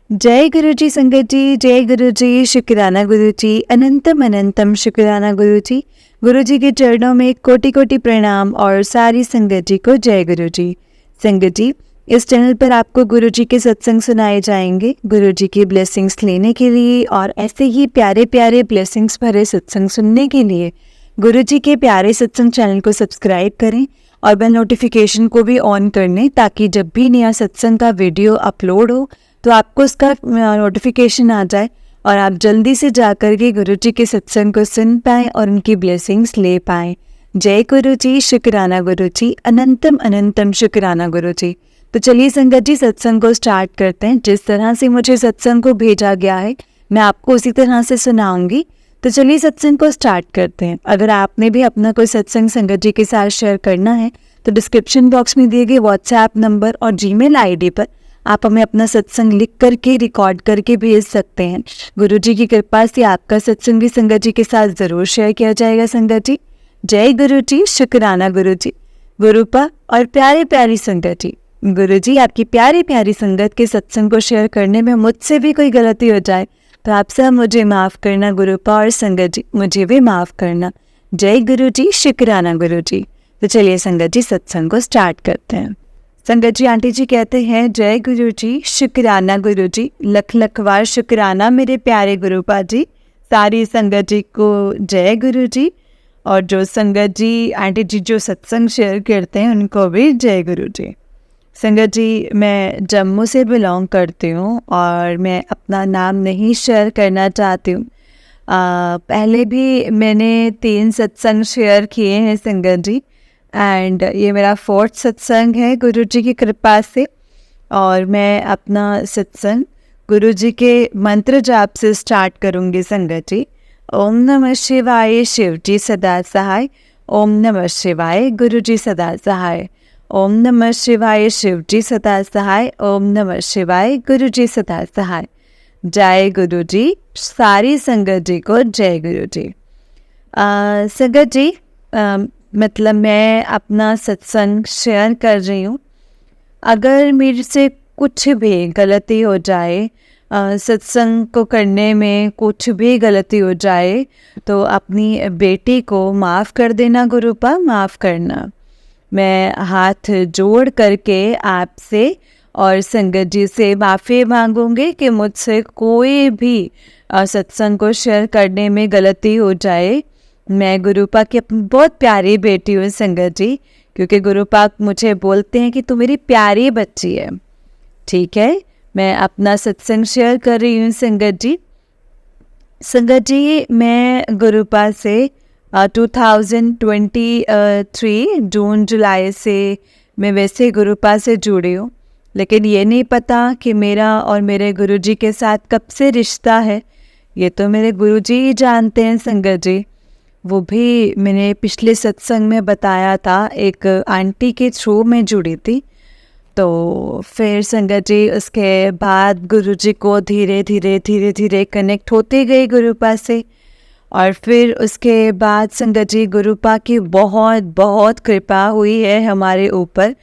जय गुरु जी संगत जी, जय गुरु जी, शुक्राना गुरु जी, अनंतम अनंतम शुक्राना गुरु जी। गुरु जी के चरणों में कोटि कोटि प्रणाम और सारी संगत जी को जय गुरु जी। संगत जी, इस चैनल पर आपको गुरु जी के सत्संग सुनाए जाएंगे। गुरु जी की ब्लेसिंग्स लेने के लिए और ऐसे ही प्यारे प्यारे ब्लेसिंग्स भरे सत्संग सुनने के लिए गुरु जी के प्यारे सत्संग चैनल को सब्सक्राइब करें और बेल नोटिफिकेशन को भी ऑन कर लें, ताकि जब भी नया सत्संग का वीडियो अपलोड हो तो आपको उसका नोटिफिकेशन आ जाए और आप जल्दी से जाकर के गुरु जी के सत्संग को सुन पाएँ और उनकी ब्लेसिंग्स ले पाएँ। जय गुरु जी, शुक्राना गुरु जी, अनंतम अनंतम शुक्राना गुरु जी। तो चलिए संगत जी, सत्संग को स्टार्ट करते हैं। जिस तरह से मुझे सत्संग को भेजा गया है मैं आपको उसी तरह से सुनाऊंगी। तो चलिए सत्संग को स्टार्ट करते हैं। अगर आपने भी अपना कोई सत्संग संगत जी के साथ शेयर करना है तो डिस्क्रिप्शन बॉक्स में दिए गए व्हाट्सएप नंबर और जीमेल आईडी पर आप हमें अपना सत्संग लिख करके रिकॉर्ड करके भेज सकते हैं। गुरु जी की कृपा से आपका सत्संग भी संगत जी के साथ ज़रूर शेयर किया जाएगा। संगत जी, जय गुरु जी, शुक्राना गुरु जी, गुरुपा और प्यारे प्यारी संगत जी। गुरु जी, आपकी प्यारी प्यारी संगत के सत्संग को शेयर करने में मुझसे भी कोई गलती हो जाए तो आप सब मुझे माफ़ करना। गुरुपा और संगत जी, मुझे भी माफ़ करना। जय गुरु जी, शुक्राना गुरु जी। तो चलिए संगत जी, सत्संग को स्टार्ट करते हैं। संगत जी, आंटी जी कहते हैं, जय गुरु जी, शुक्राना गुरु जी, लख लखवार शुक्राना मेरे प्यारे गुरुपा जी। सारी संगत जी को जय गुरु जी। और जो संगत जी आंटी जी जो सत्संग शेयर करते हैं उनको भी जय गुरु जी। संगत जी, मैं जम्मू से बिलोंग करती हूँ और मैं अपना नाम नहीं शेयर करना चाहती हूँ। पहले भी मैंने 3 सत्संग शेयर किए हैं संगत जी, एंड ये मेरा 4th सत्संग है गुरु जी की कृपा से। और मैं अपना सत्संग गुरु जी के मंत्र जाप से स्टार्ट करूँगी संगत जी। ओम नमः शिवाय, शिव जी सदा सहाय। ओम नमः शिवाय, गुरु जी सदा सहाय। ओम नमः शिवाय, शिव जी सदा सहाय। ओम नमः शिवाय, गुरु जी सदा सहाय। जय गुरु जी, सारी संगत जी को जय गुरु जी। संगत जी, मतलब मैं अपना सत्संग शेयर कर रही हूँ। अगर मेरे से कुछ भी गलती हो जाए, सत्संग को करने में कुछ भी गलती हो जाए तो अपनी बेटी को माफ़ कर देना गुरुपा, माफ़ करना। मैं हाथ जोड़ करके आपसे और संगत जी से माफ़ी मांगूंगी कि मुझसे कोई भी सत्संग को शेयर करने में गलती हो जाए। मैं गुरुपा की अपनी बहुत प्यारी बेटी हूँ संगत जी, क्योंकि गुरुपा मुझे बोलते हैं कि तू मेरी प्यारी बच्ची है। ठीक है, मैं अपना सत्संग शेयर कर रही हूँ संगत जी। संगत जी, मैं गुरुपा से 2023 जून जुलाई से मैं वैसे गुरुपा से जुड़ी हूँ, लेकिन ये नहीं पता कि मेरा और मेरे गुरुजी के साथ कब से रिश्ता है। ये तो मेरे गुरुजी ही जानते हैं संगत जी। वो भी मैंने पिछले सत्संग में बताया था, एक आंटी के थ्रू में जुड़ी थी। तो फिर संगत जी उसके बाद गुरुजी को धीरे धीरे कनेक्ट होते गए गुरुपा से। और फिर उसके बाद संगत जी गुरुपा की बहुत बहुत कृपा हुई है हमारे ऊपर,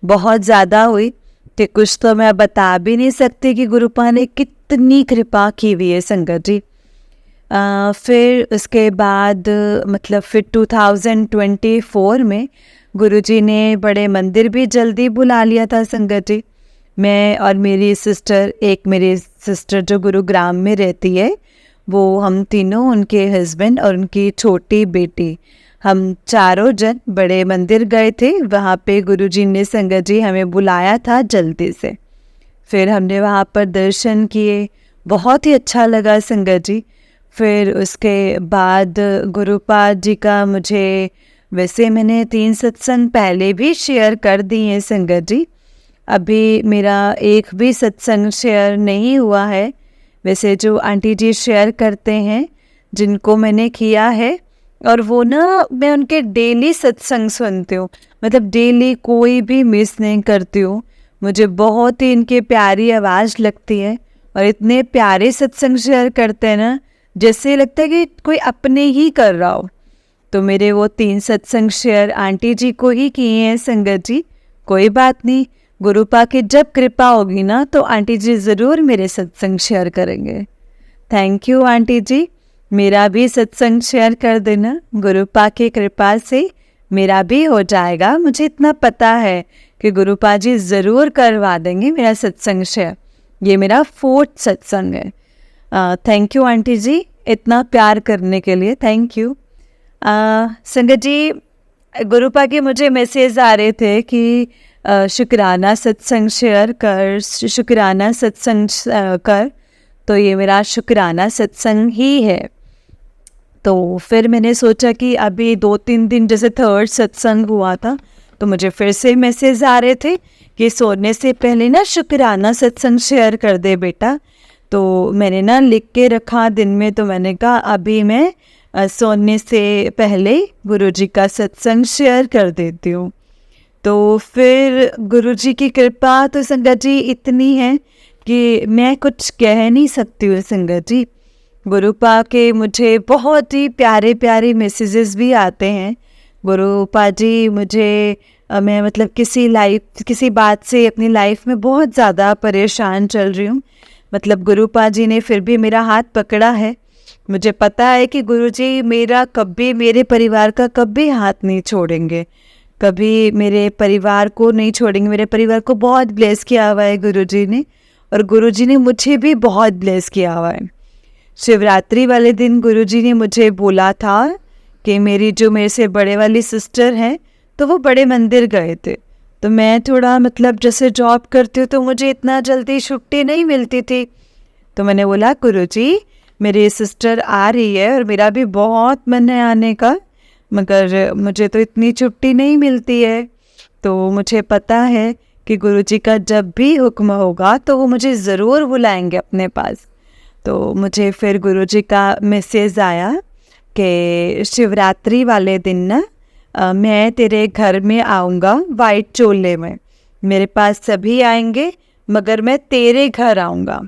बहुत ज़्यादा हुई कि कुछ तो मैं बता भी नहीं सकती कि गुरुपा ने कितनी कृपा की हुई है संगत जी। फिर उसके बाद मतलब फिर 2024 में गुरुजी ने बड़े मंदिर भी जल्दी बुला लिया था संगत जी। मैं और मेरी सिस्टर, एक मेरी सिस्टर जो गुरुग्राम में रहती है, वो हम तीनों, उनके हस्बैंड और उनकी छोटी बेटी, हम चारों जन बड़े मंदिर गए थे। वहाँ पे गुरुजी ने संगत जी हमें बुलाया था जल्दी से। फिर हमने वहाँ पर दर्शन किए, बहुत ही अच्छा लगा संगत जी। फिर उसके बाद गुरुपा जी का मुझे, वैसे मैंने 3 सत्संग पहले भी शेयर कर दिए हैं संगत जी। अभी मेरा एक भी सत्संग शेयर नहीं हुआ है। वैसे जो आंटी जी शेयर करते हैं जिनको मैंने किया है, और वो ना मैं उनके डेली सत्संग सुनती हूँ, मतलब डेली कोई भी मिस नहीं करती हूँ। मुझे बहुत ही इनकी प्यारी आवाज़ लगती है और इतने प्यारे सत्संग शेयर करते हैं ना, जैसे लगता है कि कोई अपने ही कर रहा हो। तो मेरे वो 3 सत्संग शेयर आंटी जी को ही किए हैं संगत जी। कोई बात नहीं, गुरुपा की जब कृपा होगी ना तो आंटी जी ज़रूर मेरे सत्संग शेयर करेंगे। थैंक यू आंटी जी, मेरा भी सत्संग शेयर कर देना। गुरुपा की कृपा से मेरा भी हो जाएगा। मुझे इतना पता है कि गुरुपा जी ज़रूर करवा देंगे मेरा सत्संग शेयर। ये मेरा 4th सत्संग है। थैंक यू आंटी जी, इतना प्यार करने के लिए थैंक यू। संगत जी, गुरुपा के मुझे मैसेज आ रहे थे कि शुक्राना सत्संग शेयर कर, शुक्राना सत्संग कर। तो ये मेरा शुक्राना सत्संग ही है। तो फिर मैंने सोचा कि अभी 2-3 दिन जैसे 3rd सत्संग हुआ था तो मुझे फिर से मैसेज आ रहे थे कि सोने से पहले ना शुक्राना सत्संग शेयर कर दे बेटा। तो मैंने ना लिख के रखा दिन में, तो मैंने कहा अभी मैं सोने से पहले गुरुजी का सत्संग शेयर कर देती हूँ। तो फिर गुरुजी की कृपा तो संगत जी इतनी है कि मैं कुछ कह नहीं सकती हूँ संगत जी। गुरुपा के मुझे बहुत ही प्यारे प्यारे मैसेजेस भी आते हैं। गुरुपा जी मुझे मैं मतलब किसी बात से अपनी लाइफ में बहुत ज़्यादा परेशान चल रही हूँ, मतलब गुरुपा जी ने फिर भी मेरा हाथ पकड़ा है। मुझे पता है कि गुरुजी मेरा कभी, मेरे परिवार का कभी हाथ नहीं छोड़ेंगे, कभी मेरे परिवार को नहीं छोड़ेंगे। मेरे परिवार को बहुत ब्लेस किया हुआ है गुरुजी ने, और गुरुजी ने मुझे भी बहुत ब्लेस किया हुआ है। शिवरात्रि वाले दिन गुरुजी ने मुझे बोला था कि मेरे से बड़े वाली सिस्टर हैं तो वो बड़े मंदिर गए थे। तो मैं थोड़ा मतलब जैसे जॉब करती हूँ तो मुझे इतना जल्दी छुट्टी नहीं मिलती थी। तो मैंने बोला गुरुजी मेरी सिस्टर आ रही है और मेरा भी बहुत मन है आने का, मगर मुझे तो इतनी छुट्टी नहीं मिलती है। तो मुझे पता है कि गुरुजी का जब भी हुक्म होगा तो वो मुझे ज़रूर बुलाएंगे अपने पास। तो मुझे फिर गुरुजी का मैसेज आया कि शिवरात्रि वाले दिन ना मैं तेरे घर में आऊँगा वाइट चोले में, मेरे पास सभी आएंगे मगर मैं तेरे घर आऊँगा।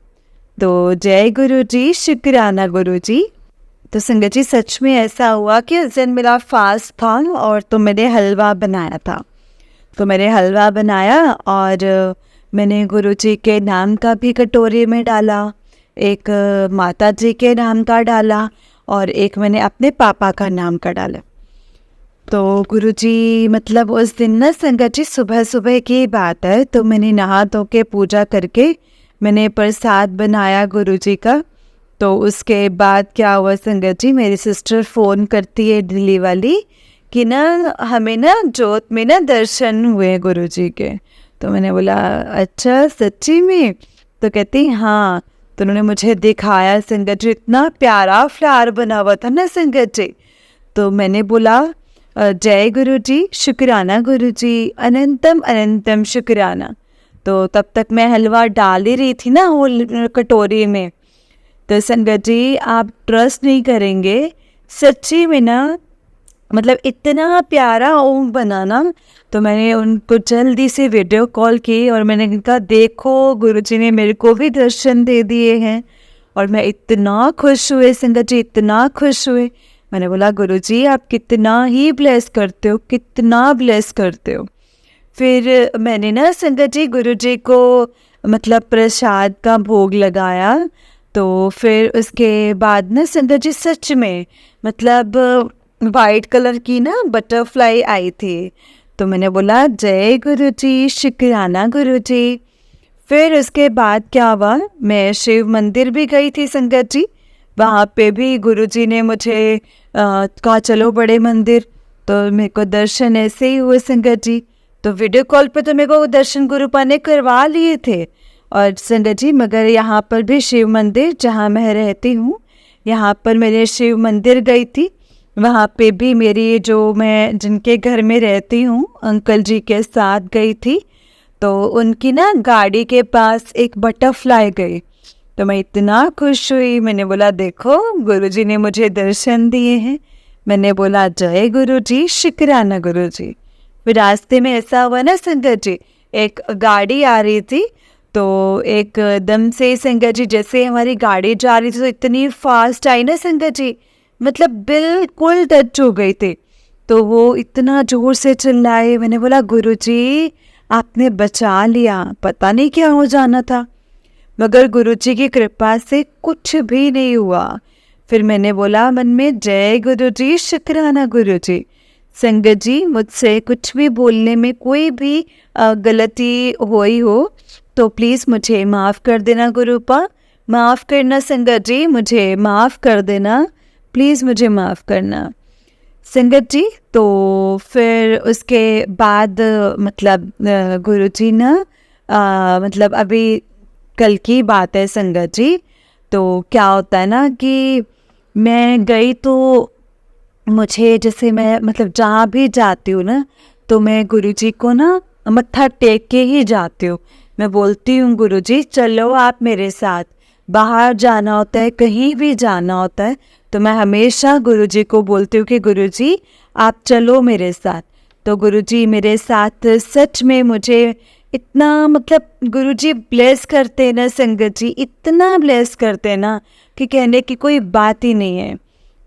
तो जय गुरुजी, शुक्राना गुरुजी। तो संगत जी सच में ऐसा हुआ कि उस दिन मेरा फास्ट था और तो मैंने हलवा बनाया था। तो मैंने हलवा बनाया और मैंने गुरुजी के नाम का भी कटोरी में डाला, एक माता जी के नाम का डाला और एक मैंने अपने पापा का नाम का डाला। तो गुरुजी मतलब उस दिन ना संगत जी सुबह सुबह की बात है, तो मैंने नहा धो के पूजा करके मैंने प्रसाद बनाया गुरुजी का। तो उसके बाद क्या हुआ संगत जी, मेरी सिस्टर फ़ोन करती है दिल्ली वाली कि ना हमें ना जोत में ना दर्शन हुए गुरुजी के। तो मैंने बोला अच्छा सच्ची में? तो कहती हाँ। तो उन्होंने मुझे दिखाया संगत जी, इतना प्यारा फ्लावर बना हुआ था ना संगत जी। तो मैंने बोला जय गुरुजी, शुक्राना गुरुजी, अनंतम अनंतम शुक्राना। तो तब तक मैं हलवा डाल ही रही थी ना वो कटोरी में। तो संगत जी आप ट्रस्ट नहीं करेंगे, सच्ची में ना मतलब इतना प्यारा ओम बना ना। तो मैंने उनको जल्दी से वीडियो कॉल की और मैंने कहा देखो गुरुजी ने मेरे को भी दर्शन दे दिए हैं। और मैं इतना खुश हुए संगत जी, इतना खुश हुए। मैंने बोला गुरुजी आप कितना ही ब्लेस करते हो, कितना ब्लेस करते हो। फिर मैंने ना संगत जी गुरुजी को मतलब प्रसाद का भोग लगाया। तो फिर उसके बाद ना संगत जी सच में मतलब वाइट कलर की ना बटरफ्लाई आई थी। तो मैंने बोला जय गुरुजी, शुक्राना गुरुजी। फिर उसके बाद क्या हुआ, मैं शिव मंदिर भी गई थी संगत जी। वहाँ पे भी गुरुजी ने मुझे कहा चलो बड़े मंदिर। तो मेरे को दर्शन ऐसे ही हुए संगत जी। तो वीडियो कॉल पे तो मेरे को दर्शन गुरुपा ने करवा लिए थे। और संगत जी मगर यहाँ पर भी शिव मंदिर जहाँ मैं रहती हूँ, यहाँ पर मेरे शिव मंदिर गई थी। वहाँ पे भी मेरी जो मैं जिनके घर में रहती हूँ अंकल जी के साथ गई थी। तो उनकी ना गाड़ी के पास एक बटरफ्लाई गई। तो मैं इतना खुश हुई, मैंने बोला देखो गुरुजी ने मुझे दर्शन दिए हैं। मैंने बोला जय गुरुजी, शुक्राना गुरुजी। फिर रास्ते में ऐसा हुआ ना संगत जी, एक गाड़ी आ रही थी। तो एकदम से संगत जी जैसे हमारी गाड़ी जा रही थी तो इतनी फास्ट आई ना संगत जी, मतलब बिल्कुल टच हो गई थी। तो वो इतना ज़ोर से चिल्लाए। मैंने बोला गुरुजी आपने बचा लिया, पता नहीं क्या हो जाना था। मगर गुरुजी की कृपा से कुछ भी नहीं हुआ। फिर मैंने बोला मन में, जय गुरुजी, शुक्राना गुरुजी। संगत जी, मुझसे कुछ भी बोलने में कोई भी गलती हुई हो तो प्लीज़ मुझे माफ़ कर देना गुरुपा, माफ़ करना संगत जी, मुझे माफ़ कर देना, प्लीज़ मुझे माफ़ करना संगत जी। तो फिर उसके बाद मतलब गुरुजी ना मतलब अभी कल की बात है संगत जी। तो क्या होता है ना कि मैं गई तो मुझे जैसे मैं मतलब जहाँ भी जाती हूँ ना तो मैं गुरुजी को ना मत्था टेक के ही जाती हूँ। मैं बोलती हूँ गुरुजी चलो आप मेरे साथ, बाहर जाना होता है, कहीं भी जाना होता है तो मैं हमेशा गुरुजी को बोलती हूँ कि गुरुजी आप चलो मेरे साथ। तो गुरुजी मेरे साथ सच में मुझे इतना मतलब गुरुजी ब्लेस करते हैं ना संगत जी, इतना ब्लेस करते हैं ना कि कहने की कोई बात ही नहीं है।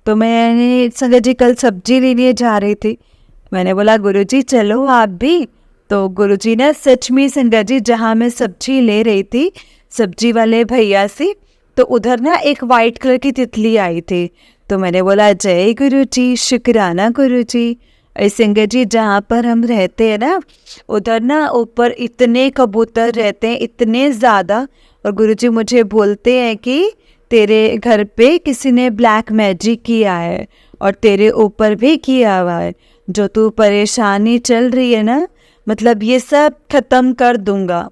तो मैंने संगत जी कल सब्जी लेने जा रही थी, मैंने बोला गुरुजी चलो आप भी। तो गुरुजी ने सच में संगत जी जहाँ मैं सब्जी ले रही थी सब्जी वाले भैया से, तो उधर ना एक वाइट कलर की तितली आई थी। तो मैंने बोला जय गुरुजी, शुक्राना गुरुजी। और संगत जी जहाँ पर हम रहते हैं ना उधर ना ऊपर इतने कबूतर रहते हैं, इतने ज़्यादा। और गुरुजी मुझे बोलते हैं कि तेरे घर पे किसी ने ब्लैक मैजिक किया है और तेरे ऊपर भी किया हुआ है, जो तू परेशानी चल रही है ना मतलब ये सब खत्म कर दूंगा।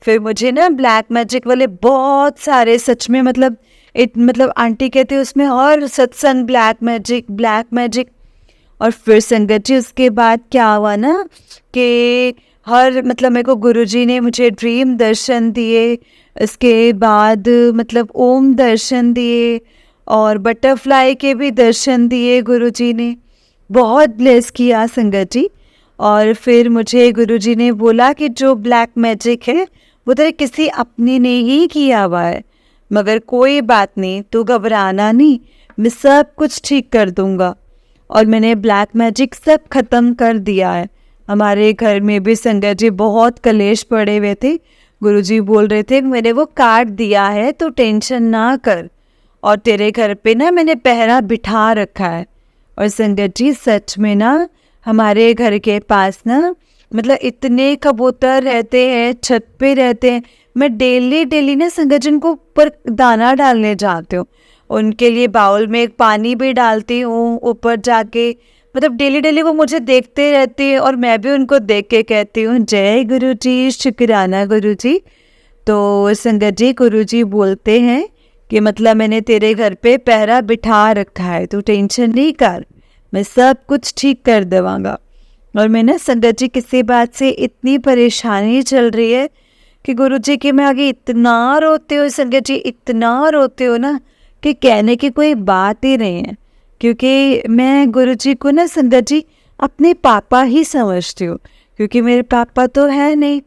फिर मुझे ना ब्लैक मैजिक वाले बहुत सारे सच में मतलब आंटी कहती उसमें और सत्संग ब्लैक मैजिक। और फिर संगत जी उसके बाद क्या हुआ ना कि हर मतलब मेरे को गुरुजी ने मुझे ड्रीम दर्शन दिए, इसके बाद मतलब ओम दर्शन दिए और बटरफ्लाई के भी दर्शन दिए गुरुजी ने, बहुत ब्लेस किया संगत जी। और फिर मुझे गुरुजी ने बोला कि जो ब्लैक मैजिक है वो तेरे किसी अपने ने ही किया हुआ है, मगर कोई बात नहीं, तू घबराना नहीं, मैं सब कुछ ठीक कर दूंगा। और मैंने ब्लैक मैजिक सब खत्म कर दिया है। हमारे घर में भी संगत जी बहुत कलेश पड़े हुए थे, गुरुजी बोल रहे थे मैंने वो काट दिया है तो टेंशन ना कर, और तेरे घर पे ना मैंने पहरा बिठा रखा है। और संगत जी सच में ना हमारे घर के पास ना मतलब इतने कबूतर रहते हैं, छत पे रहते हैं, मैं डेली ना संगत जी उनको ऊपर दाना डालने जाती हूँ, उनके लिए बाउल में एक पानी भी डालती हूँ ऊपर जाके, मतलब डेली वो मुझे देखते रहते हैं और मैं भी उनको देख के कहती हूँ जय गुरुजी, शुक्राना गुरुजी। तो संगत जी गुरुजी बोलते हैं कि मतलब मैंने तेरे घर पे पहरा बिठा रखा है, तू टेंशन नहीं कर, मैं सब कुछ ठीक कर देवांगा। और मैं ना संगत जी किसी बात से इतनी परेशानी चल रही है कि गुरुजी के मैं आगे इतना रोते हो संगत जी, इतना रोते हो ना कि कहने की कोई बात ही नहीं है। क्योंकि मैं गुरुजी को ना संगत जी अपने पापा ही समझती हूँ, क्योंकि मेरे पापा तो है नहीं,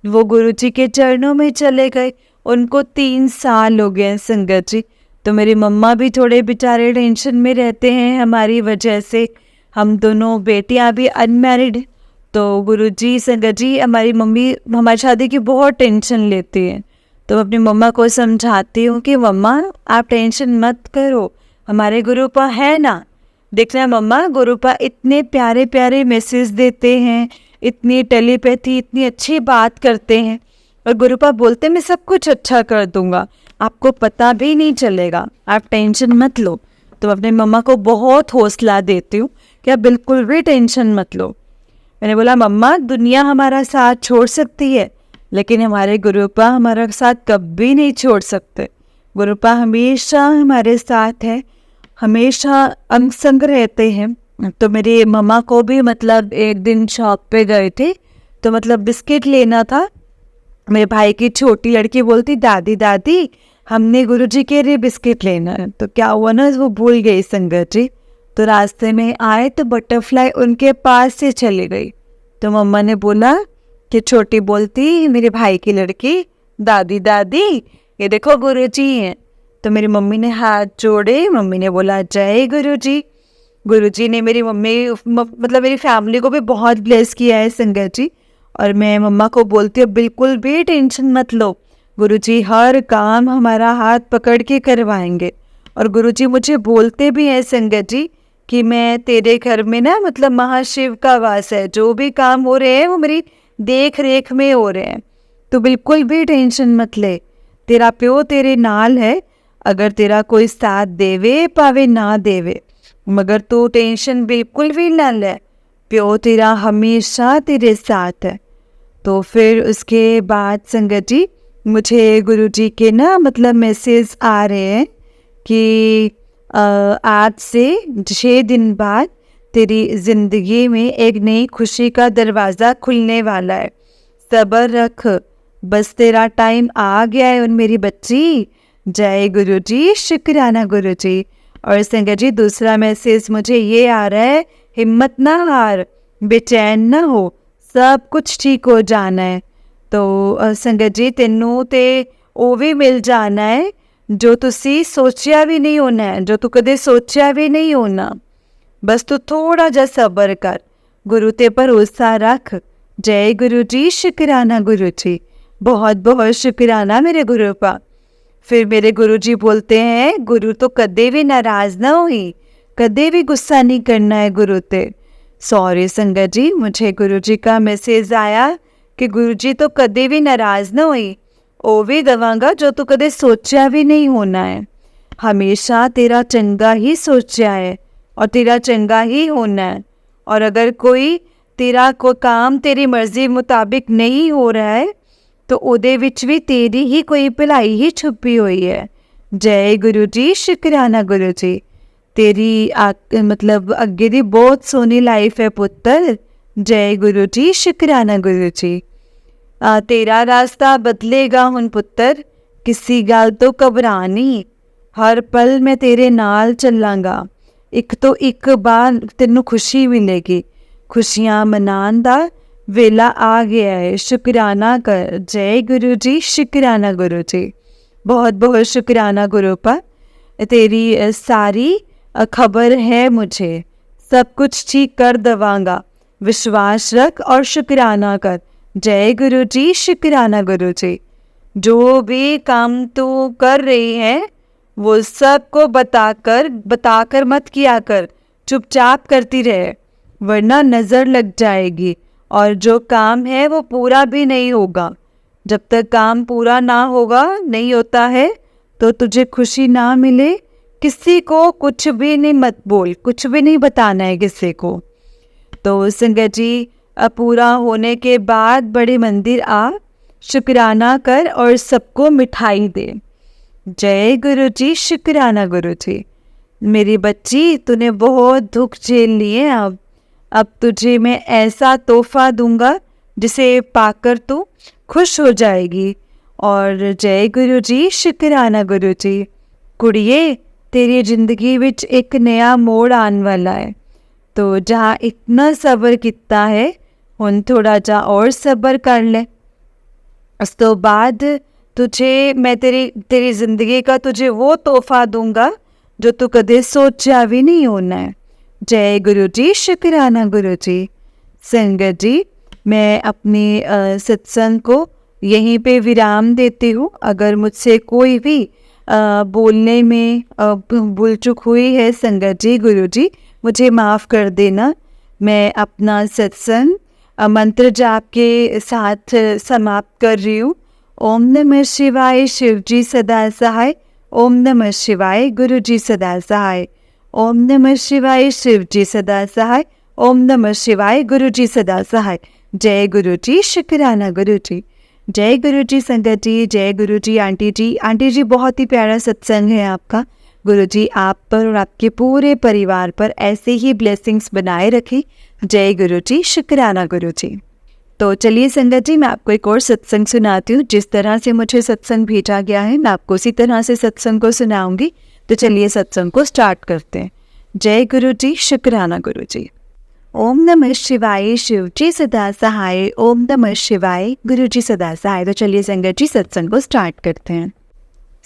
वो गुरुजी के चरणों में चले गए, उनको 3 साल हो गए हैं संगत जी। तो मेरी मम्मा भी थोड़े बेचारे टेंशन में रहते हैं हमारी वजह से, हम दोनों बेटियां भी अनमैरिड। तो गुरुजी संगत जी हमारी मम्मी हमारी शादी की बहुत टेंशन लेती है। तो अपनी मम्मा को समझाती हूँ कि मम्मा आप टेंशन मत करो, हमारे गुरुपा है ना, देखना मम्मा गुरुपा इतने प्यारे प्यारे मैसेज देते हैं, इतनी टेलीपैथी, इतनी अच्छी बात करते हैं, और गुरुपा बोलते मैं सब कुछ अच्छा कर दूंगा, आपको पता भी नहीं चलेगा, आप टेंशन मत लो। तो अपने मम्मा को बहुत हौसला देती हूँ कि आप बिल्कुल भी टेंशन मत लो। मैंने बोला मम्मा दुनिया हमारा साथ छोड़ सकती है लेकिन हमारे गुरुपा हमारा साथ कभी नहीं छोड़ सकते, गुरुपा हमेशा हमारे साथ है, हमेशा अंग संग रहते हैं। तो मेरी मम्मा को भी मतलब एक दिन शॉप पे गए थे तो मतलब बिस्किट लेना था, मेरे भाई की छोटी लड़की बोलती दादी दादी हमने गुरुजी के लिए बिस्किट लेना है। तो क्या हुआ ना वो भूल गई संगत जी, तो रास्ते में आए तो बटरफ्लाई उनके पास से चली गई। तो मम्मा ने बोला कि छोटी बोलती मेरे भाई की लड़की दादी दादी ये देखो गुरुजी हैं। तो मेरी मम्मी ने हाथ जोड़े, मम्मी ने बोला जय गुरुजी। गुरुजी ने मेरी मम्मी मतलब मेरी फैमिली को भी बहुत ब्लेस किया है संगत जी, और मैं मम्मा को बोलती हूँ बिल्कुल भी टेंशन मत लो, गुरुजी हर काम हमारा हाथ पकड़ के करवाएंगे। और गुरुजी मुझे बोलते भी हैं संगत जी कि मैं तेरे घर में ना मतलब महाशिव का वास है, जो भी काम हो रहे हैं वो मेरी देख रेख में हो रहे हैं, तो बिल्कुल भी टेंशन मत ले, तेरा प्यो तेरे नाल है। अगर तेरा कोई साथ देवे पावे ना देवे, मगर तू टेंशन बिल्कुल भी ना ले, प्यो तेरा हमेशा तेरे साथ है। तो फिर उसके बाद संगत जी मुझे गुरुजी के ना मतलब मैसेज आ रहे हैं कि आज से 6 दिन बाद तेरी ज़िंदगी में एक नई खुशी का दरवाज़ा खुलने वाला है, सब्र रख, बस तेरा टाइम आ गया है। और मेरी बच्ची, जय गुरुजी, शुक्राना गुरुजी। और संगत जी दूसरा मैसेज मुझे ये आ रहा है, हिम्मत ना हार, बेचैन ना हो, सब कुछ ठीक हो जाना है। तो संगत जी तेनू ते ਉਹ ਵੀ मिल जाना है जो तुसी सोचिया भी नहीं होना है, जो तू कदे सोचिया भी नहीं होना। बस तू थोड़ा जा सब्र कर, गुरु ते भरोसा रख। जय गुरु जी, शुक्राना गुरु जी, बहुत बहुत शुक्राना मेरे गुरु पा। फिर मेरे गुरु जी बोलते हैं, गुरु तो कदे भी नाराज ना हुई, कदे भी गुस्सा नहीं करना है गुरु ते। सॉरी संगत जी, मुझे गुरु जी का मैसेज आया कि गुरु जी तो कदे भी नाराज ना हुई, ਉਹ ਵੀ ਦਵਾਂਗਾ ਜੋ ਤੂੰ ਕਦੇ ਸੋਚਿਆ ਵੀ ਨਹੀਂ ਹੋਣਾ ਹੈ। हमेशा तेरा चंगा ही सोचा है और तेरा चंगा ही होना है। और अगर कोई तेरा कोई काम तेरी मर्जी मुताबिक नहीं हो रहा है तो ਉਹਦੇ ਵਿੱਚ ਵੀ तेरी ही कोई भलाई ही छुपी हुई है। जय गुरु जी, शुक्राना गुरु जी, तेरी मतलब अगे दी बहुत सोहनी लाइफ है पुत्तर। जय गुरु जी, शुक्राना गुरु जी। तेरा रास्ता बदलेगा हुन पुत्तर, किसी गल तो घबरा नहीं, हर पल मैं तेरे नाल चलांगा। एक तो एक बार तेनू खुशी मिलेगी, खुशियाँ मनान दा वेला आ गया है, शुक्राना कर। जय गुरु जी, शुक्राना गुरु जी, बहुत बहुत शुक्राना गुरु पा, तेरी सारी खबर है मुझे, सब कुछ ठीक कर दवांगा, विश्वास रख और शुक्राना कर। जय गुरु जी, शुक्राना गुरु जी। जो भी काम तू कर रही है वो सबको बताकर मत किया कर, चुपचाप करती रहे, वरना नज़र लग जाएगी और जो काम है वो पूरा भी नहीं होगा। जब तक काम पूरा ना होगा, नहीं होता है, तो तुझे खुशी ना मिले, किसी को कुछ भी नहीं मत बोल, कुछ भी नहीं बताना है किसी को। तो संगत जी पूरा होने के बाद बड़े मंदिर आ, शुक्राना कर और सबको मिठाई दे। जय गुरु जी, शुक्राना गुरु जी। मेरी बच्ची, तूने बहुत दुख झेल लिए, अब तुझे मैं ऐसा तोहफा दूंगा जिसे पाकर तू खुश हो जाएगी। और जय गुरु जी, शुक्राना गुरु जी। कुड़िए, तेरी जिंदगी विच एक नया मोड़ आने वाला है, तो जहाँ इतना सब्र किता है हुन थोड़ा जा और सब्र कर ले। उस तो बाद तुझे मैं तेरी ज़िंदगी का तुझे वो तोहफा दूंगा जो तू कदे सोचा भी नहीं होना है। जय गुरु जी, शुक्राना गुरु जी। संगत जी, मैं अपने सत्संग को यहीं पे विराम देती हूँ। अगर मुझसे कोई भी बोलने में भूल चूक हुई है संगत जी, गुरु जी मुझे माफ़ कर देना। मैं अपना सत्संग मंत्र जाप के साथ समाप्त कर रही हूँ। ओम नमः शिवाय, शिव जी सदा सहाय। ओम नमः शिवाय, गुरु जी सदा सहाय। ओम नमः शिवाय, शिव जी सदा सहाय। ओम नमः शिवाय, गुरु जी सदा सहाय। जय गुरु जी, शुक्राना गुरु जी। जय गुरु जी संगत जी, जय गुरु जी आंटी जी। आंटी जी, बहुत ही प्यारा सत्संग है आपका। गुरु जी आप पर और आपके पूरे परिवार पर ऐसे ही ब्लेसिंग्स बनाए रखें। जय गुरु जी, शुक्राना गुरु जी। तो चलिए संगत जी, मैं आपको एक और सत्संग सुनाती हूँ। जिस तरह से मुझे सत्संग भेजा गया है मैं आपको उसी तरह से सत्संग को सुनाऊंगी। तो चलिए सत्संग को स्टार्ट करते हैं। जय गुरु जी, शुक्राना गुरु जी। ओम नमः शिवाय, शिव जी सदा सहाय। ओम नमः शिवाय, गुरु जी सदा सहाय। तो चलिए संगत जी सत्संग को स्टार्ट करते हैं।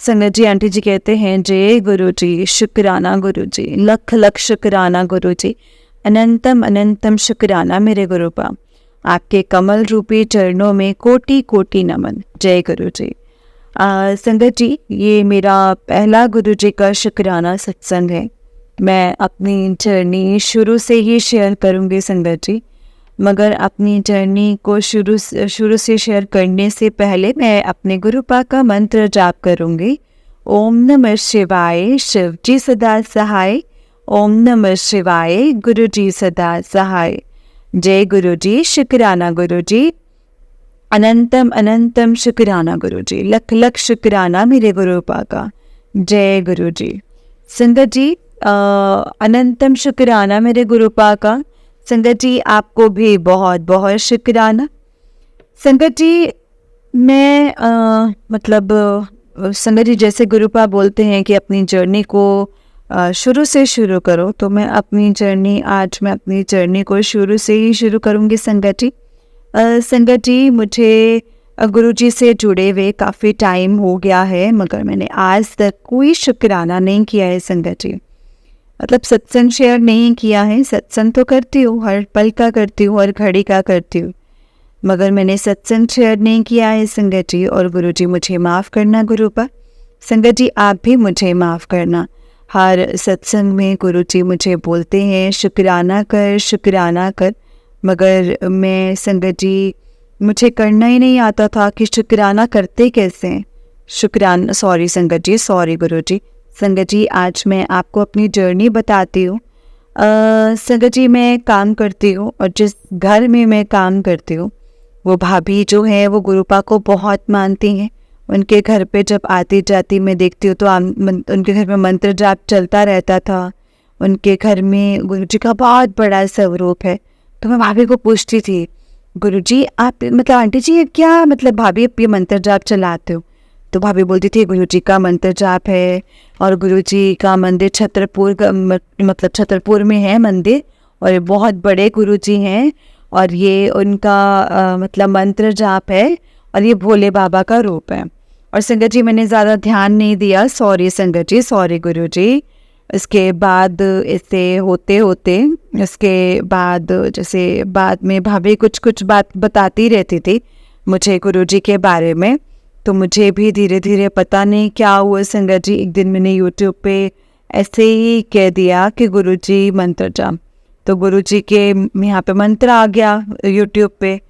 संगत जी, आंटी जी कहते हैं, जय गुरु जी, शुक्राना गुरु जी, लख लख शुक्राना गुरु जी, अनंतम अनंतम शुक्राना मेरे गुरु पा। आपके कमल रूपी चरणों में कोटि कोटि नमन। जय गुरु जी। संगत जी, ये मेरा पहला गुरु जी का शुक्राना सत्संग है। मैं अपनी जर्नी शुरू से ही शेयर करूँगी संगत जी, मगर अपनी जर्नी को शुरू से शेयर करने से पहले मैं अपने गुरुपा का मंत्र जाप करूँगी। ओम नमः शिवाय, शिव जी सदा सहाय। ओम नमः शिवाय, गुरु जी सदा सहाय। जय गुरु जी, शुक्राना गुरु जी, अनंतम अनंतम शुक्राना गुरु जी, लख लख शुक्राना मेरे गुरुपा का। जय गुरु जी। संगत जी, अनंतम शुक्राना मेरे गुरुपा का। संगत जी, आपको भी बहुत बहुत शुक्राना। संगत जी, मैं संगत जी जैसे गुरुपा बोलते हैं कि अपनी जर्नी को शुरू से शुरू करो, तो मैं अपनी जर्नी को शुरू से ही शुरू करूँगी संगत जी। संगत जी, मुझे गुरु जी से जुड़े हुए काफ़ी टाइम हो गया है, मगर मैंने आज तक कोई शुक्राना नहीं किया है संगत जी। मतलब सत्संग शेयर नहीं किया है। सत्संग तो करती हूँ, हर पल का करती हूँ, हर घड़ी का करती हूँ, मगर मैंने सत्संग शेयर नहीं किया है संगत जी। और गुरु जी मुझे माफ़ करना गुरुपा। संगत जी, आप भी मुझे माफ़ करना। हर सत्संग में गुरु जी मुझे बोलते हैं शुक्राना कर, मगर मैं संगत जी, मुझे करना ही नहीं आता था कि शुक्राना करते कैसे हैं। सॉरी संगत जी, सॉरी गुरु जी। संगत जी, आज मैं आपको अपनी जर्नी बताती हूँ। संगत जी, मैं काम करती हूँ और जिस घर में मैं काम करती हूँ वो भाभी जो है वो गुरुपा को बहुत मानती हैं। उनके घर पे जब आती जाती मैं देखती हूँ तो उनके घर में मंत्र जाप चलता रहता था। उनके घर में गुरु जी का बहुत बड़ा स्वरूप है। तो मैं भाभी को पूछती थी, गुरु जी आप आंटी जी क्या भाभी आप ये मंत्र जाप चलाते हो? तो भाभी बोलती थी गुरु जी का मंत्र जाप है, और गुरु जी का मंदिर छतरपुर में है मंदिर, और ये बहुत बड़े गुरु जी हैं, और ये उनका मंत्र जाप है, और ये भोले बाबा का रूप है। और संगत जी, मैंने ज़्यादा ध्यान नहीं दिया, सॉरी संगत जी, सॉरी गुरु जी। इसके बाद इससे होते होते इसके बाद जैसे बाद में भाभी कुछ बात बताती रहती थी मुझे गुरु जी के बारे में, तो मुझे भी धीरे धीरे पता नहीं क्या हुआ संगत जी, एक दिन मैंने यूट्यूब पे ऐसे ही कह दिया कि गुरु जी मंत्र जाप, तो गुरु जी के यहाँ पे मंत्र आ गया यूट्यूब पे।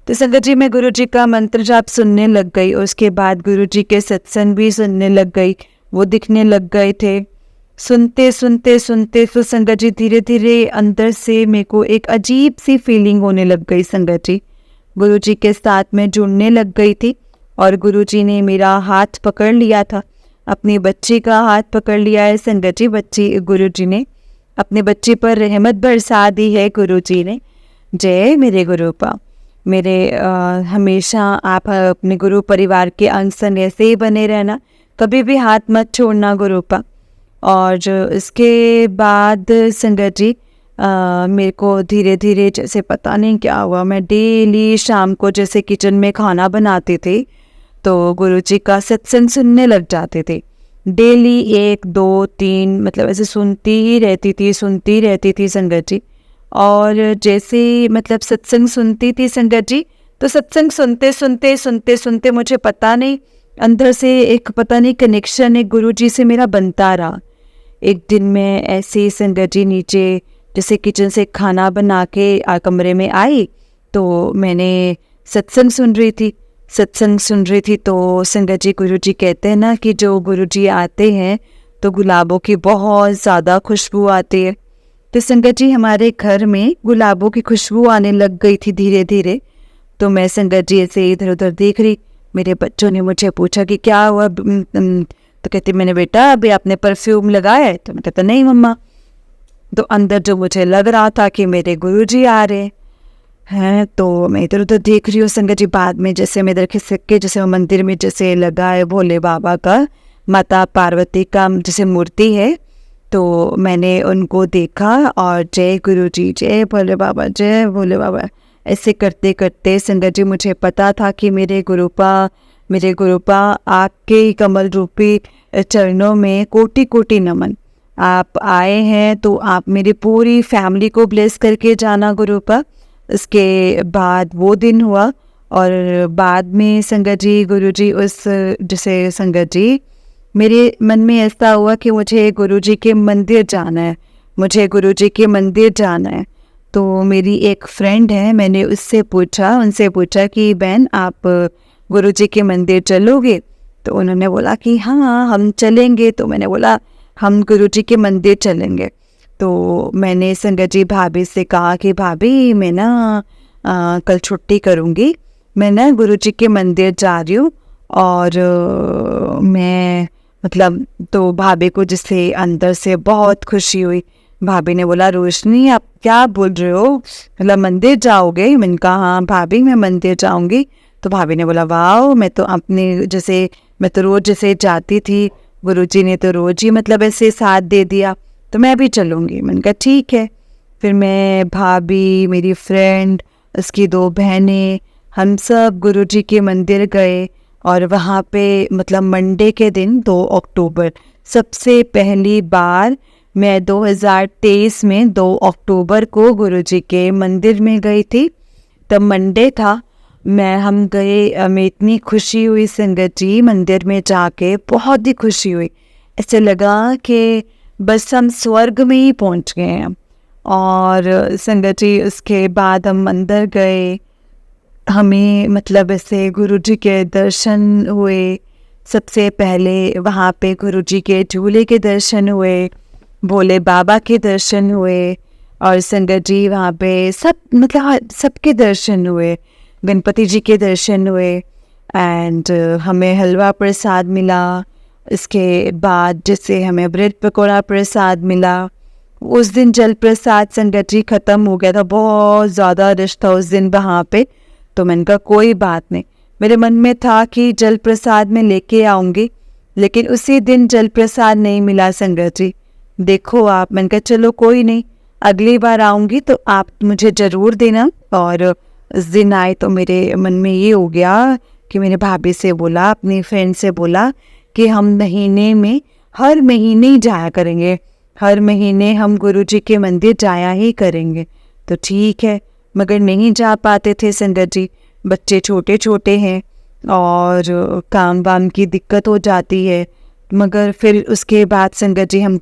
तो संगत जी, मैं गुरु जी का मंत्र जाप सुनने लग गई, और उसके बाद गुरु जी के सत्संग भी सुनने लग गई, वो दिखने लग गए थे। सुनते तो संगत जी धीरे धीरे अंदर से मेरे को एक अजीब सी फीलिंग होने लग गई संगत जी। गुरु जी के साथ में जुड़ने लग गई थी, और गुरु जी ने मेरा हाथ पकड़ लिया था, अपनी बच्ची का हाथ पकड़ लिया है संगत जी। गुरु जी ने अपने बच्चे पर रहमत बरसा दी है गुरु जी ने। जय मेरे गुरुपा। मेरे हमेशा आप अपने गुरु परिवार के अंग संग ऐसे ही बने रहना, कभी भी हाथ मत छोड़ना गुरुपा। और इसके बाद संगत जी मेरे को धीरे धीरे जैसे पता नहीं क्या हुआ, मैं डेली शाम को जैसे किचन में खाना बनाती थी तो गुरु जी का सत्संग सुनने लग जाते थे। डेली 1 2 3 ऐसे सुनती रहती थी संगत जी। और जैसे सत्संग सुनती थी संगत जी, तो सत्संग सुनते मुझे पता नहीं अंदर से एक कनेक्शन एक गुरु जी से मेरा बनता रहा। एक दिन मैं ऐसे ही संगत जी नीचे जैसे किचन से खाना बना के कमरे में आई, तो मैंने सत्संग सुन रही थी तो संगत जी गुरु जी कहते हैं ना कि जो गुरु जी आते हैं तो गुलाबों की बहुत ज़्यादा खुशबू आती है। तो संगत जी हमारे घर में गुलाबों की खुशबू आने लग गई थी धीरे धीरे। तो मैं संगत जी ऐसे इधर उधर देख रही, मेरे बच्चों ने मुझे पूछा कि क्या हुआ, तो कहती मैंने बेटा अभी आपने परफ्यूम लगाया है? तो मैं कहता नहीं मम्मा। तो अंदर जो मुझे लग रहा था कि मेरे गुरुजी आ रहे हैं, तो मैं इधर उधर देख रही हूँ संगत जी। बाद में जैसे मैं इधर खिसक के जैसे मंदिर में जैसे लगा है भोले बाबा का, माता पार्वती का जैसे मूर्ति है, तो मैंने उनको देखा और जय गुरुजी, जय भोले बाबा, जय भोले बाबा ऐसे करते करते संगत जी मुझे पता था कि मेरे गुरुपा आपके कमल रूपी चरणों में कोटि कोटि नमन। आप आए हैं तो आप मेरी पूरी फैमिली को ब्लेस करके जाना गुरुपा। उसके बाद वो दिन हुआ और बाद में संगत जी गुरुजी उस जैसे संगत जी मेरे मन में ऐसा हुआ कि मुझे गुरुजी के मंदिर जाना है, मुझे गुरुजी के मंदिर जाना है। तो मेरी एक फ्रेंड है, मैंने उनसे पूछा कि बहन आप गुरुजी के मंदिर चलोगे? तो उन्होंने बोला कि हाँ हम चलेंगे। तो मैंने बोला हम गुरुजी के मंदिर चलेंगे। तो मैंने संगत जी भाभी से कहा कि भाभी मैं ना कल छुट्टी करूँगी, मैं ना गुरुजी के मंदिर जा रही हूँ और मैं मतलब तो भाभी को जिससे अंदर से बहुत खुशी हुई। भाभी ने बोला रोशनी आप क्या बोल रहे हो, मतलब मंदिर जाओगे? मैंने कहा हाँ भाभी मैं मंदिर जाऊंगी। तो भाभी ने बोला वाह, मैं तो रोज जैसे जाती थी, गुरुजी ने तो रोज ही मतलब ऐसे साथ दे दिया, तो मैं भी चलूँगी। मैंने कहा ठीक है। फिर मैं, भाभी, मेरी फ्रेंड, उसकी 2 बहनें, हम सब गुरुजी के मंदिर गए और वहाँ पे मतलब मंडे के दिन 2 अक्टूबर सबसे पहली बार मैं 2023 में 2 अक्टूबर को गुरुजी के मंदिर में गई थी। तब मंडे था, हम गए, मैं इतनी खुशी हुई संगत जी मंदिर में जाके, बहुत ही खुशी हुई। ऐसे लगा कि बस हम स्वर्ग में ही पहुंच गए हैं। और संगत जी उसके बाद हम अंदर गए, हमें मतलब ऐसे गुरुजी के दर्शन हुए। सबसे पहले वहाँ पे गुरुजी के झूले के दर्शन हुए, भोले बाबा के दर्शन हुए और संगत जी वहाँ पे सबके दर्शन हुए, गणपति जी के दर्शन हुए एंड हमें हलवा प्रसाद मिला। इसके बाद जैसे हमें ब्रेड पकौड़ा प्रसाद मिला। उस दिन जल प्रसाद संगत जी ख़त्म हो गया था, बहुत ज़्यादा रश था उस दिन वहाँ पे। तो मैंने कहा कोई बात नहीं, मेरे मन में था कि जल प्रसाद में लेके आऊँगी, लेकिन उसी दिन जल प्रसाद नहीं मिला संगत जी, देखो आप। मैंने कहा चलो कोई नहीं, अगली बार आऊँगी तो आप मुझे ज़रूर देना। और उस दिन आए तो मेरे मन में ये हो गया कि मेरे भाभी से बोला, अपनी फ्रेंड से बोला कि हम हर महीने ही जाया करेंगे, हर महीने हम गुरुजी के मंदिर जाया ही करेंगे। तो ठीक है, मगर नहीं जा पाते थे संगत जी, बच्चे छोटे छोटे हैं और काम वाम की दिक्कत हो जाती है। मगर फिर उसके बाद संगत जी हम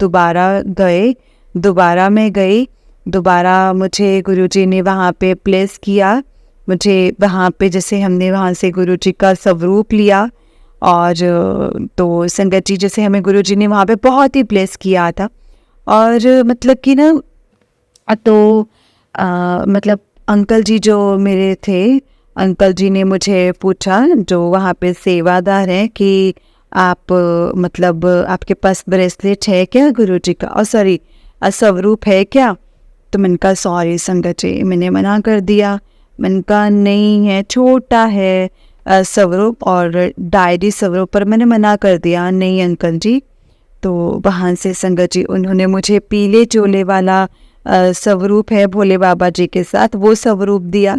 दोबारा मुझे गुरुजी ने वहाँ पे प्लेस किया। मुझे वहाँ पे जैसे हमने वहाँ से गुरुजी का स्वरूप लिया और तो संगत जी जैसे हमें गुरुजी ने वहाँ पे बहुत ही प्लेस किया था। और मतलब कि ना तो मतलब अंकल जी जो मेरे थे, अंकल जी ने मुझे पूछा, जो वहाँ पे सेवादार हैं, कि आप मतलब आपके पास ब्रेसलेट है क्या गुरुजी का, और सॉरी स्वरूप है क्या? तो मैंने कहा सॉरी संगत जी, मैंने मना कर दिया। मैंने कहा नहीं है, छोटा है स्वरूप और डायरी स्वरूप, पर मैंने मना कर दिया, नहीं अंकल जी। तो वहाँ से संगत जी उन्होंने मुझे पीले चोले वाला स्वरूप है भोले बाबा जी के साथ, वो स्वरूप दिया।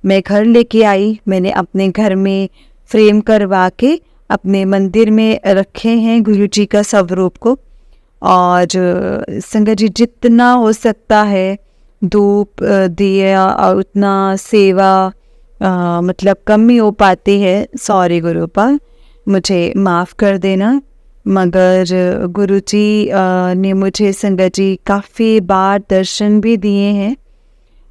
मैं घर लेके आई, मैंने अपने घर में फ्रेम करवा के अपने मंदिर में रखे हैं गुरुजी का स्वरूप को। और संगत जी जितना हो सकता है धूप दिया और उतना सेवा मतलब कम ही हो पाती है, सॉरी गुरुपा, मुझे माफ़ कर देना। मगर गुरुजी ने मुझे संगत जी काफ़ी बार दर्शन भी दिए हैं।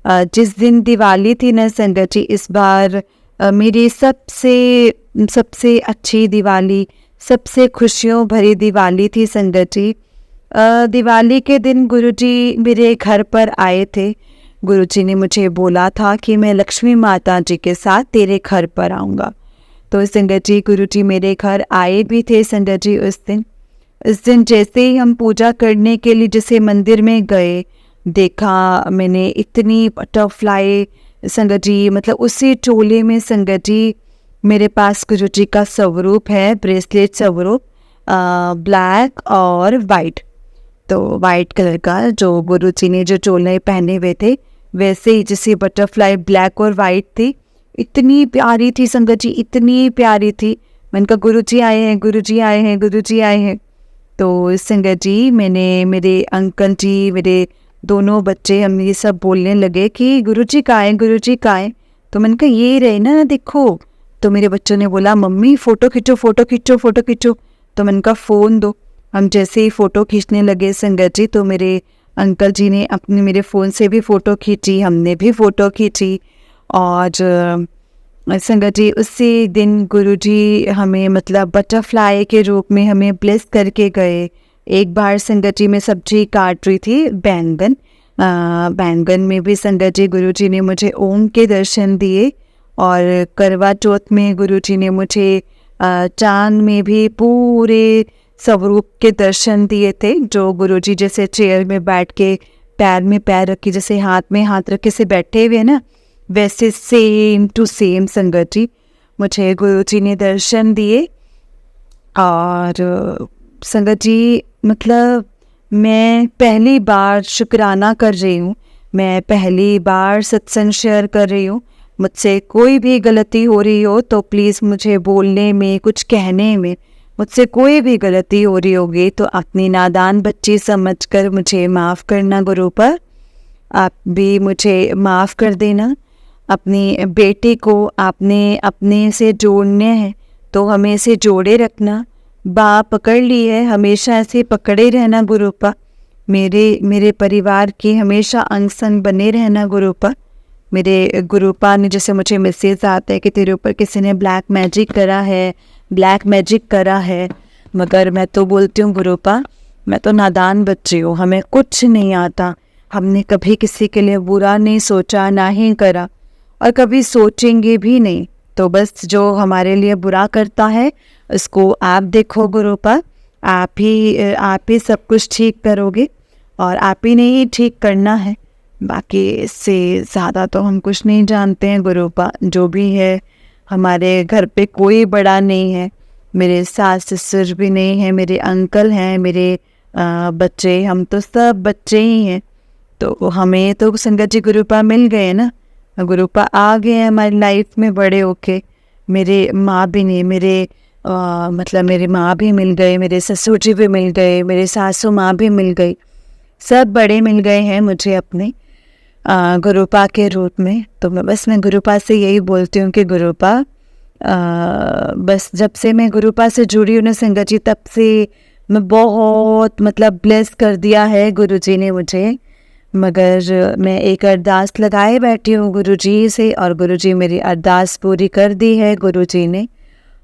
जिस दिन दिवाली थी ना संगत जी, इस बार मेरी सबसे अच्छी दिवाली, सबसे खुशियों भरी दिवाली थी संगत जी। दिवाली के दिन गुरुजी मेरे घर पर आए थे। गुरुजी ने मुझे बोला था कि मैं लक्ष्मी माता जी के साथ तेरे घर पर आऊँगा। तो संगत जी गुरुजी मेरे घर आए भी थे संगत जी उस दिन जैसे ही हम पूजा करने के लिए जैसे मंदिर में गए, देखा मैंने इतनी बटरफ्लाई संगत जी, मतलब उसी चोले में संगत जी मेरे पास गुरुजी का स्वरूप है, ब्रेसलेट स्वरूप, ब्लैक और वाइट। तो वाइट कलर का जो गुरुजी ने जो चोले पहने हुए थे, वैसे ही जैसे बटरफ्लाई ब्लैक और वाइट थी, इतनी प्यारी थी संगत जी, इतनी प्यारी थी। मैंने कहा गुरुजी आए हैं, गुरुजी आए हैं, गुरुजी आए हैं। तो संगत जी मैंने, मेरे अंकल जी, मेरे दोनों बच्चे हम ये सब बोलने लगे कि गुरुजी कहाँ है, गुरुजी कहाँ है। तो मैंने कहा ये रहे ना, देखो। तो मेरे बच्चों ने बोला मम्मी फ़ोटो खींचो, फ़ोटो खींचो, फ़ोटो खींचो। तो मैंने कहा फ़ोन दो। हम जैसे ही फ़ोटो खींचने लगे संगत जी, तो मेरे अंकल जी ने अपने मेरे फ़ोन से भी फ़ोटो खींची, हमने भी फ़ोटो खींची। और संगत जी उसी दिन गुरुजी हमें मतलब बटरफ्लाई के रूप में हमें ब्लेस करके गए। एक बार संगत जी मैं सब्जी काट रही थी, बैंगन बैंगन में भी संगत जी गुरुजी ने मुझे ओम के दर्शन दिए। और करवा चौथ में गुरुजी ने मुझे चांद में भी पूरे स्वरूप के दर्शन दिए थे। जो गुरुजी जैसे चेयर में बैठ के पैर में पैर रख के जैसे हाथ में हाथ रख के से बैठे हुए ना, वैसे सेम टू सेम संगत जी मुझे गुरुजी ने दर्शन दिए। और संगत जी मतलब मैं पहली बार शुक्राना कर रही हूँ, मैं पहली बार सत्संग शेयर कर रही हूँ। मुझसे कोई भी गलती हो रही हो तो प्लीज़ मुझे बोलने में, कुछ कहने में मुझसे कोई भी गलती हो रही होगी तो अपनी नादान बच्ची समझकर मुझे माफ़ करना गुरु पर। आप भी मुझे माफ़ कर देना। अपनी बेटी को आपने अपने से जोड़ने हैं तो हमें से जोड़े रखना। बाँ पकड़ ली है, हमेशा ऐसे पकड़े रहना गुरुपा। मेरे परिवार के हमेशा अंग संग बने रहना गुरुपा। मेरे गुरुपा ने जैसे मुझे मैसेज आता है कि तेरे ऊपर किसी ने ब्लैक मैजिक करा है, ब्लैक मैजिक करा है, मगर मैं तो बोलती हूँ गुरुपा मैं तो नादान बच्ची हूँ, हमें कुछ नहीं आता। हमने कभी किसी के लिए बुरा नहीं सोचा, ना ही करा, और कभी सोचेंगे भी नहीं। तो बस जो हमारे लिए बुरा करता है उसको आप देखो गुरुपा, आप ही सब कुछ ठीक करोगे और आप ही ने ही ठीक करना है। बाकी इससे ज़्यादा तो हम कुछ नहीं जानते हैं गुरुपा। जो भी है हमारे घर पे कोई बड़ा नहीं है, मेरे सास ससुर भी नहीं है, मेरे अंकल हैं, मेरे बच्चे, हम तो सब बच्चे ही हैं। तो हमें तो संगत जी गुरुपा मिल गए ना, गुरुपा आ गए हैं हमारी लाइफ में बड़े होके। मेरे माँ भी नहीं, मतलब मेरे माँ भी मिल गए, मेरे ससुर जी भी मिल गए, मेरे सासू माँ भी मिल गई, सब बड़े मिल गए हैं मुझे अपने गुरुपा के रूप में। तो मैं गुरुपा से यही बोलती हूँ कि गुरुपा बस जब से मैं गुरुपा से जुड़ी हूँ ना संगत जी, तब से मैं बहुत मतलब ब्लेस कर दिया है गुरुजी ने मुझे। मगर मैं एक अरदास लगाए बैठी हूँ गुरुजी से और गुरुजी मेरी अरदास पूरी कर दी है गुरुजी ने।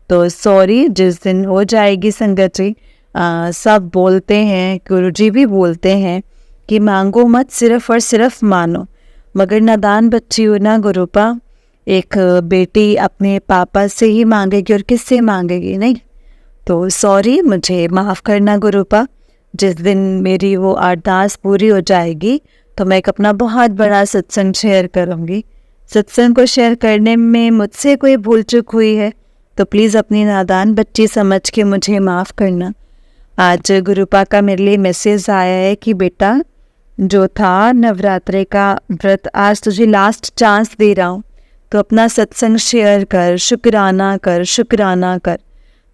तो सॉरी, जिस दिन हो जाएगी संगत जी, सब बोलते हैं, गुरुजी भी बोलते हैं कि मांगो मत, सिर्फ और सिर्फ मानो। मगर नादान बच्ची हो ना गुरुपा, एक बेटी अपने पापा से ही मांगेगी और किससे मांगेगी, नहीं। तो सॉरी, मुझे माफ़ करना गुरुपा। जिस दिन मेरी वो अरदास पूरी हो जाएगी तो मैं एक अपना बहुत बड़ा सत्संग शेयर करूँगी। सत्संग को शेयर करने में मुझसे कोई भूल चूक हुई है तो प्लीज़ अपनी नादान बच्ची समझ के मुझे माफ़ करना। आज गुरुपा का मेरे लिए मैसेज आया है कि बेटा, जो था नवरात्रे का व्रत, आज तुझे लास्ट चांस दे रहा हूँ, तो अपना सत्संग शेयर कर, शुक्राना कर, शुक्राना कर।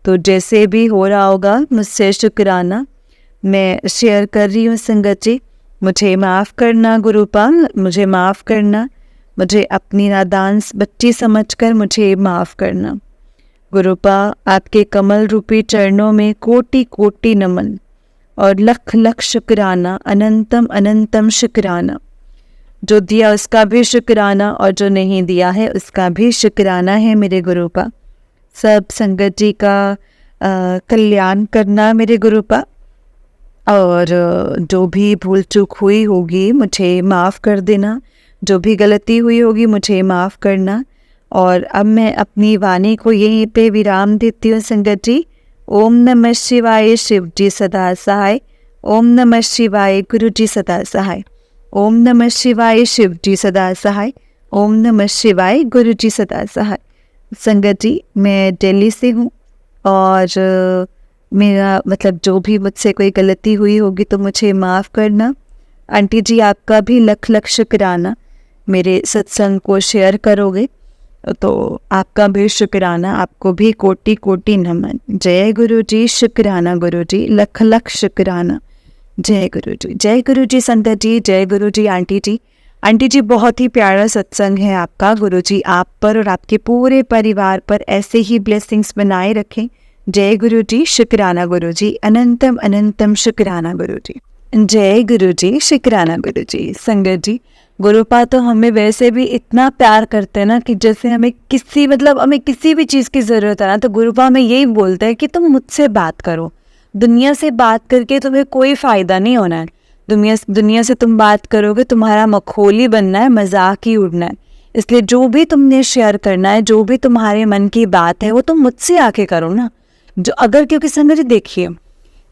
तो जैसे भी हो रहा होगा मुझसे शुक्राना मैं शेयर कर रही हूँ संगत जी। मुझे माफ़ करना गुरुपा, मुझे माफ़ करना, मुझे अपनी नादान बच्ची समझकर मुझे माफ़ करना। गुरुपा, आपके कमल रूपी चरणों में कोटि कोटि नमन और लख लख शुक्राना, अनंतम अनंतम शुक्राना। जो दिया उसका भी शुक्राना और जो नहीं दिया है उसका भी शुक्राना है मेरे गुरुपा। सब संगत जी का कल्याण करना मेरे गुरुपा। और जो भी भूल चूक हुई होगी मुझे माफ़ कर देना, जो भी गलती हुई होगी मुझे माफ़ करना। और अब मैं अपनी वाणी को यहीं पे विराम देती हूँ संगत जी। ओम नमः शिवाय, शिव जी सदा सहाय। ओम नमः शिवाय, गुरु जी सदा सहाय। ओम नमः शिवाय, शिव जी सदा सहाय। ओम नमः शिवाय, गुरु जी सदा सहाय। संगत जी, मैं दिल्ली से हूँ और मेरा मतलब जो भी मुझसे कोई गलती हुई होगी तो मुझे माफ़ करना। आंटी जी, आपका भी लख लख शुक्राना, मेरे सत्संग को शेयर करोगे तो आपका भी शुक्राना, आपको भी कोटि कोटि नमन। जय गुरु जी, शुक्राना गुरु जी, लख लख शुक्राना। जय गुरु जी संगत जी, जय गुरु जी आंटी जी। आंटी जी, बहुत ही प्यारा सत्संग है आपका। गुरु जी आप पर और आपके पूरे परिवार पर ऐसे ही ब्लेसिंग्स बनाए रखें। जय गुरु जी, शुक्राना गुरु जी, अनंतम अनंतम शुक्राना गुरु जी। जय गुरु जी, शुक्राना गुरु जी। संगत जी, गुरुपा तो हमें वैसे भी इतना प्यार करते हैं ना कि जैसे हमें किसी भी चीज़ की ज़रूरत है ना, तो गुरुपा हमें यही बोलते हैं कि तुम मुझसे बात करो। दुनिया से बात करके तुम्हें कोई फ़ायदा नहीं होना है। दुनिया से तुम बात करोगे, तुम्हारा मखौली बनना है, मजाक ही उड़ना है। इसलिए जो भी तुमने शेयर करना है, जो भी तुम्हारे मन की बात है, वो तुम मुझसे आके करो ना। क्योंकि संगत जी देखिए,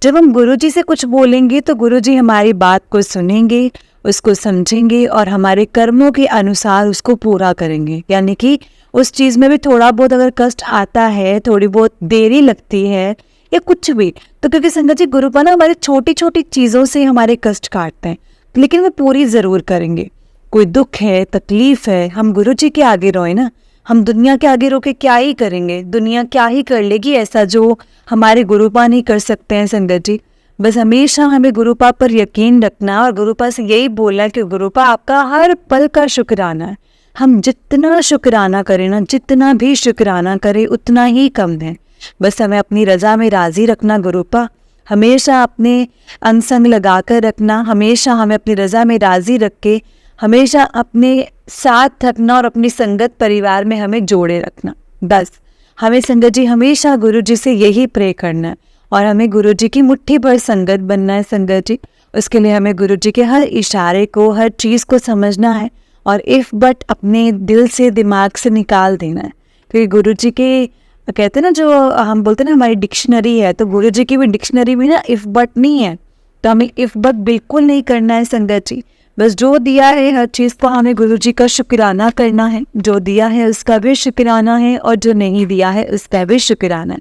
जब हम गुरुजी से कुछ बोलेंगे तो गुरुजी हमारी बात को सुनेंगे, उसको समझेंगे और हमारे कर्मों के अनुसार उसको पूरा करेंगे। यानी कि उस चीज़ में भी थोड़ा बहुत अगर कष्ट आता है, थोड़ी बहुत देरी लगती है या कुछ भी, तो क्योंकि संगत जी गुरुपा ना हमारी छोटी छोटी चीज़ों से हमारे कष्ट काटते हैं, लेकिन वे पूरी ज़रूर करेंगे। कोई दुख है, तकलीफ है, हम गुरुजी के आगे रोए ना। हम दुनिया के आगे रो के क्या ही करेंगे, दुनिया क्या ही कर लेगी ऐसा जो हमारे गुरुपा नहीं कर सकते हैं। संगत जी बस हमेशा हमें गुरुपा पर यकीन रखना और गुरुपा से यही बोलना कि गुरुपा आपका हर पल का शुक्राना है। हम जितना शुक्राना करें ना, जितना भी शुक्राना करें उतना ही कम है। बस हमें अपनी रज़ा में राज़ी रखना गुरुपा, हमेशा अपने अंग संग लगा कर रखना, हमेशा हमें अपनी रज़ा में राज़ी रख के हमेशा अपने साथ रखना और अपनी संगत परिवार में हमें जोड़े रखना। बस हमें संगत जी हमेशा गुरु जी से यही प्रे करना है और हमें गुरु जी की मुट्ठी भर संगत बनना है। संगत जी उसके लिए हमें गुरु जी के हर इशारे को, हर चीज़ को समझना है और इफ़ बट अपने दिल से, दिमाग से निकाल देना है। क्योंकि गुरु जी के कहते हैं ना, जो हम बोलते हैं ना हमारी डिक्शनरी है, तो गुरु जी की भी डिक्शनरी में ना इफ़ बट नहीं है, तो हमें इफ़ बट बिल्कुल नहीं करना है। संगत जी बस जो दिया है हर चीज़ को हमें गुरु जी का शुक्राना करना है। जो दिया है उसका भी शुक्राना है और जो नहीं दिया है उसका भी शुक्राना है।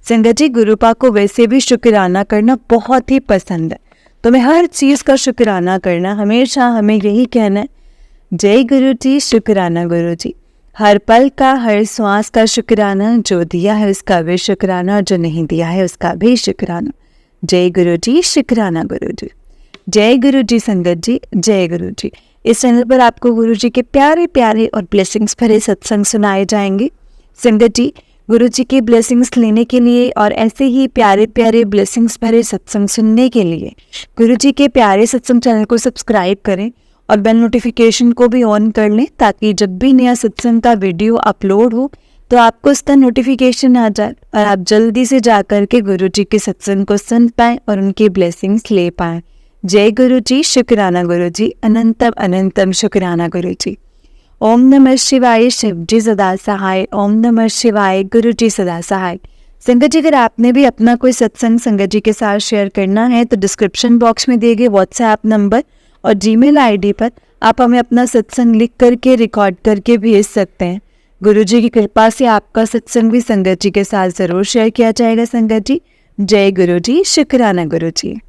संगत जी गुरुपा को वैसे भी शुक्राना करना बहुत ही पसंद है, तो मैं हर चीज़ का शुक्राना करना, हमेशा हमें यही कहना है, जय गुरु जी, शुक्राना गुरु जी। हर पल का, हर श्वास का शुक्राना, जो दिया है उसका भी शुक्राना, जो नहीं दिया है उसका भी शुक्राना। जय गुरु जी, शुक्राना गुरु जी। जय गुरु जी संगत जी, जय गुरु जी। इस चैनल पर आपको गुरु जी के प्यारे प्यारे और ब्लेसिंग्स भरे सत्संग सुनाए जाएंगे। संगत जी गुरु जी की ब्लेसिंग्स लेने के लिए और ऐसे ही प्यारे प्यारे ब्लेसिंग्स भरे सत्संग सुनने के लिए गुरु जी के प्यारे सत्संग चैनल को सब्सक्राइब करें और बेल नोटिफिकेशन को भी ऑन कर लें, ताकि जब भी नया सत्संग का वीडियो अपलोड हो तो आपको उसका नोटिफिकेशन आ जाए और आप जल्दी से जा कर के गुरु जी के सत्संग को सुन पाएँ और उनकी ब्लेसिंग्स ले पाएँ। जय गुरु जी, शुक्राना गुरु जी, अनंतम अनंतम शुक्राना गुरु जी। ओम नमः शिवाय, शिव जी सदा सहाय। ओम नमः शिवाय, गुरु जी सदा सहाय। संगत जी अगर आपने भी अपना कोई सत्संग संगत जी के साथ शेयर करना है तो डिस्क्रिप्शन बॉक्स में दिए गए व्हाट्सएप नंबर और जीमेल आईडी पर आप हमें अपना सत्संग लिख करके, रिकॉर्ड करके भेज सकते हैं। गुरु जी की कृपा से आपका सत्संग भी संगत जी के साथ ज़रूर शेयर किया जाएगा। संगत जी जय गुरु जी, शुक्राना गुरु जी।